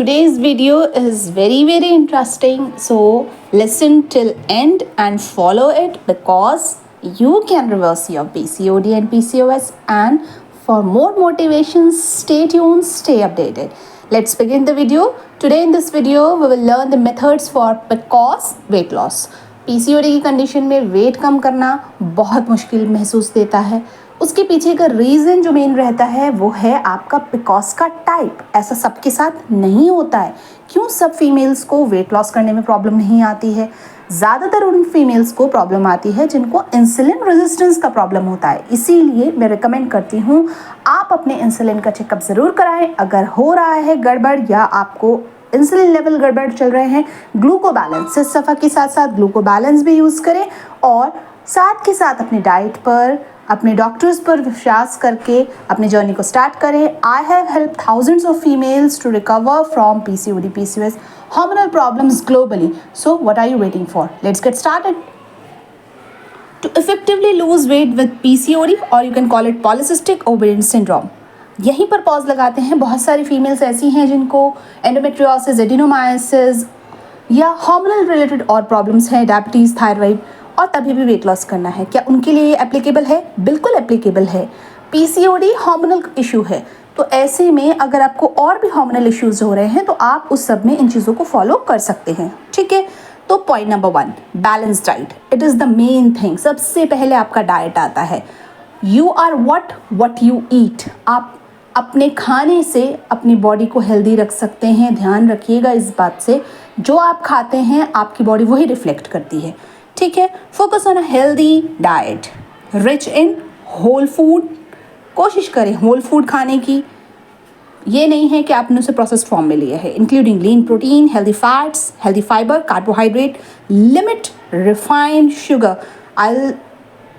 Today's video is very interesting, so listen till end and follow it because you can reverse your PCOD and PCOS. And for more motivations, stay tuned, stay updated. Let's begin the video. Today in this video we will learn the methods for PCOS weight loss. PCOD की condition में wait कम करना बहुत मुश्किल महसूस देता है। उसके पीछे का रीज़न जो मेन रहता है वो है आपका PCOS का टाइप। ऐसा सबके साथ नहीं होता है। क्यों सब फीमेल्स को वेट लॉस करने में प्रॉब्लम नहीं आती है? ज़्यादातर उन फीमेल्स को प्रॉब्लम आती है जिनको इंसुलिन रेजिस्टेंस का प्रॉब्लम होता है। इसीलिए मैं रिकमेंड करती हूँ आप अपने इंसुलिन का चेकअप ज़रूर कराएं। अगर हो रहा है गड़बड़ या आपको इंसुलिन लेवल गड़बड़ चल रहे हैं, ग्लूको बैलेंस इस सफ़ा के साथ साथ ग्लूको बैलेंस भी यूज़ करें और साथ के साथ अपने डाइट पर, अपने डॉक्टर्स पर विश्वास करके अपने जर्नी को स्टार्ट करें। I have help thousands of females to recover from PCOD, PCOS, hormonal problems globally. So what are you waiting for? Let's get started. To effectively lose weight with PCOD, or you can call it polycystic ovarian syndrome, यहीं पर pause लगाते हैं। बहुत सारी females ऐसी हैं जिनको endometriosis, adenomyosis या हार्मोनल रिलेटेड और प्रॉब्लम्स हैं, डायबिटीज़, थायराइड, और तभी भी वेट लॉस करना है। क्या उनके लिए एप्लीकेबल है? बिल्कुल एप्लीकेबल है। PCOD हार्मोनल इशू है, तो ऐसे में अगर आपको और भी हार्मोनल इश्यूज हो रहे हैं तो आप उस सब में इन चीज़ों को फॉलो कर सकते हैं। ठीक है, तो point number 1, balance diet. It is the main thing. सबसे पहले आपका डाइट आता है। You are what you eat. आप अपने खाने से अपनी बॉडी को हेल्दी रख सकते हैं। ध्यान रखिएगा इस बात से, जो आप खाते हैं आपकी बॉडी वही रिफ्लेक्ट करती है। ठीक है, focus on a healthy diet rich in whole food. कोशिश करें होल फूड खाने की। ये नहीं है कि आपने उसे प्रोसेस फॉर्म में लिया है। Including lean protein, healthy fats, healthy fibre, carbohydrate, limit refined sugar. I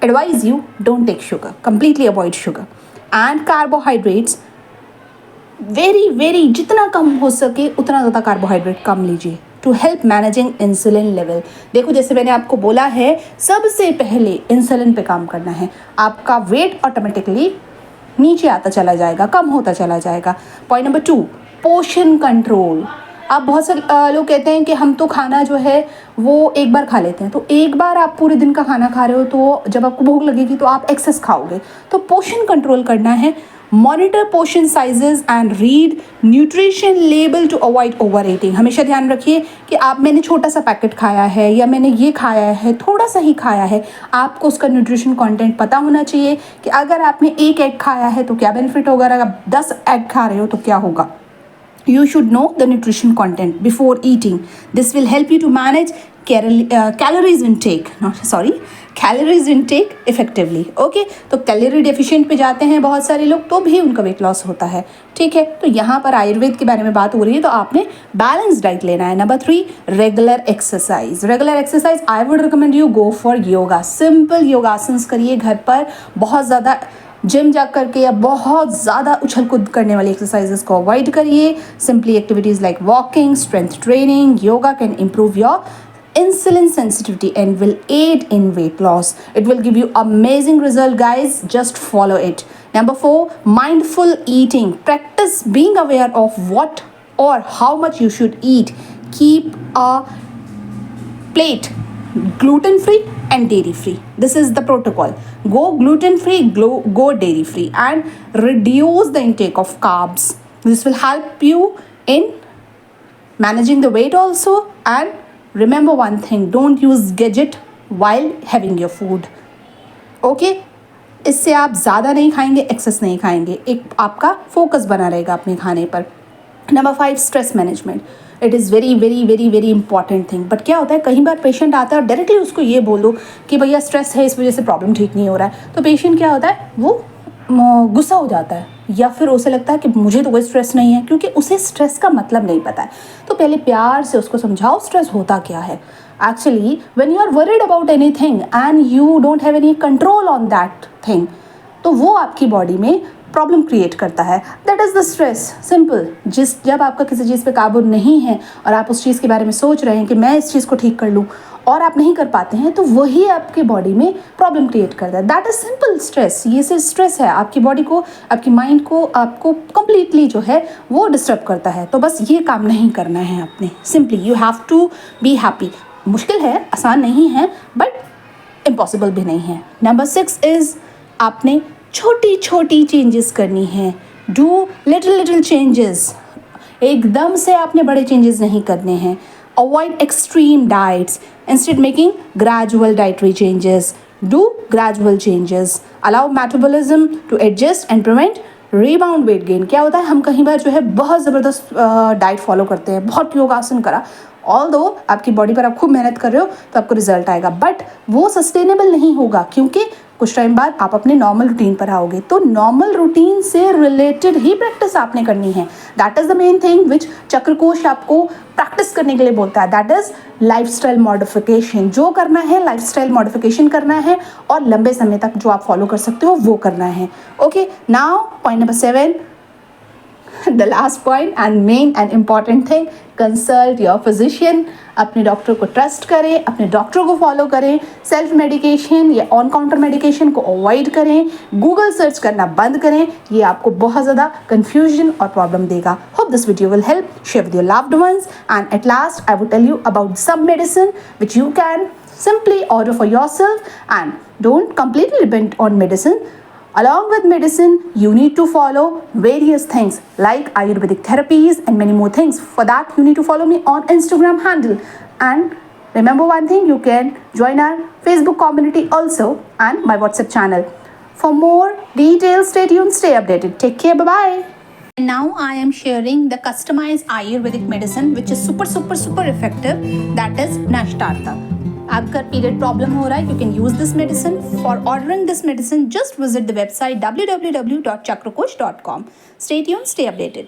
advise you don't take sugar, completely avoid sugar and carbohydrates. Very जितना कम हो सके उतना ज़्यादा कार्बोहाइड्रेट कम लीजिए to help managing insulin level. देखो, जैसे मैंने आपको बोला है, सबसे पहले इंसुलिन पे काम करना है। आपका वेट ऑटोमेटिकली नीचे आता चला जाएगा, कम होता चला जाएगा। Point number 2, portion control. आप बहुत सारे लोग कहते हैं कि हम तो खाना जो है वो एक बार खा लेते हैं। तो एक बार आप पूरे दिन का खाना खा रहे हो तो जब आपको भूख लगेगी तो आप एक्सेस खाओगे। तो पोर्शन कंट्रोल करना है। Monitor portion sizes and read nutrition label to avoid overeating. हमेशा ध्यान रखिए कि मैंने छोटा सा पैकेट खाया है या मैंने ये खाया है, थोड़ा सा ही खाया है। आपको उसका न्यूट्रिशन कंटेंट पता होना चाहिए कि अगर आपने एक एग खाया है तो क्या बेनिफिट होगा, अगर आप 10 एग खा रहे हो तो क्या होगा। You should know the nutrition content before eating. This will help you to manage calories intake effectively. Okay, तो कैलोरी डेफिशिएंट पे जाते हैं बहुत सारे लोग तो भी उनका वेट लॉस होता है। ठीक है, तो यहाँ पर आयुर्वेद के बारे में बात हो रही है तो आपने बैलेंस डाइट लेना है। Number 3, regular exercise. I would recommend you go for yoga. Simple योगासन्स करिए घर पर। बहुत ज़्यादा जिम जा करके या बहुत ज़्यादा उछल कूद करने वाली एक्सरसाइजेस को अवॉइड करिए। Simply activities like walking, strength training, yoga can improve your insulin sensitivity and will aid in weight loss. It will give you amazing result, guys. Just follow it. Number 4, mindful eating. Practice being aware of what or how much you should eat. Keep a plate gluten free and dairy free. This is the protocol. Go gluten free, go dairy free, and reduce the intake of carbs. This will help you in managing the weight also. And remember one thing, don't use gadget while having your food. Okay, इससे आप ज़्यादा नहीं खाएंगे, access नहीं खाएंगे, एक आपका focus बना रहेगा अपने खाने पर। Number 5, stress management. It is very important thing. But क्या होता है, कई बार पेशेंट आता है और डायरेक्टली उसको ये बोल दो कि भैया स्ट्रेस है, इस वजह से प्रॉब्लम ठीक नहीं हो रहा है, तो पेशेंट क्या होता है, वो गुस्सा हो जाता है या फिर उसे लगता है कि मुझे तो कोई स्ट्रेस नहीं है, क्योंकि उसे स्ट्रेस का मतलब नहीं पता है। तो पहले प्यार से उसको समझाओ स्ट्रेस होता क्या है। Actually when you are worried about anything and you don't have any control on that thing, तो वो आपकी बॉडी में प्रॉब्लम क्रिएट करता है, that is the stress. Simple. जब आपका किसी चीज़ पे काबू नहीं है और आप उस चीज़ के बारे में सोच रहे हैं कि मैं इस चीज़ को ठीक कर लूँ और आप नहीं कर पाते हैं, तो वही आपके बॉडी में प्रॉब्लम क्रिएट करता है। That is simple stress. ये सिर्फ स्ट्रेस है, आपकी बॉडी को, आपकी माइंड को, आपको कंप्लीटली जो है वो डिस्टर्ब करता है। तो बस ये काम नहीं करना है आपने। Simply you have to be happy. मुश्किल है, आसान नहीं है, बट इम्पॉसिबल भी नहीं है। नंबर 6 इज़ आपने छोटी छोटी चेंजेस करनी है। Do little changes. एकदम से आपने बड़े चेंजेस नहीं करने हैं। Avoid extreme diets, instead making gradual dietary changes. Do gradual changes, allow metabolism to adjust and prevent rebound weight gain. क्या होता है, हम कहीं बार जो है बहुत ज़बरदस्त डाइट फॉलो करते हैं, बहुत योगासन करा, ऑल दो आपकी बॉडी पर आप खूब मेहनत कर रहे हो तो आपको रिजल्ट आएगा, बट वो सस्टेनेबल नहीं होगा, क्योंकि कुछ टाइम बाद आप अपने नॉर्मल रूटीन पर आओगे। तो नॉर्मल रूटीन से रिलेटेड ही प्रैक्टिस आपने करनी है। That is the main thing which Chakrakosh आपको प्रैक्टिस करने के लिए बोलता है। That is lifestyle modification. जो करना है लाइफस्टाइल मॉडिफिकेशन करना है और लंबे समय तक जो आप फॉलो कर सकते हो वो करना है। Okay, now point number 7, the last point and main and important thing, consult your physician। अपने डॉक्टर को ट्रस्ट करें, अपने डॉक्टर को फॉलो करें, सेल्फ मेडिकेशन या ऑन काउंटर मेडिकेशन को अवॉइड करें, गूगल सर्च करना बंद करें, ये आपको बहुत ज़्यादा कन्फ्यूजन और प्रॉब्लम देगा। Hope this video will help, share with your loved ones, and at last I will tell you about some medicine which you can simply order for yourself and don't completely depend on medicine. Along with medicine, you need to follow various things like Ayurvedic therapies and many more things. For that, you need to follow me on Instagram handle. And remember one thing, you can join our Facebook community also and my WhatsApp channel. For more details, stay tuned, stay updated. Take care, bye-bye. And now I am sharing the customized Ayurvedic medicine which is super effective. That is Nashtarta. आपका period problem हो रहा है, you can use this medicine. For ordering this medicine just visit the website www.chakrakosh.com. Stay tuned, stay updated.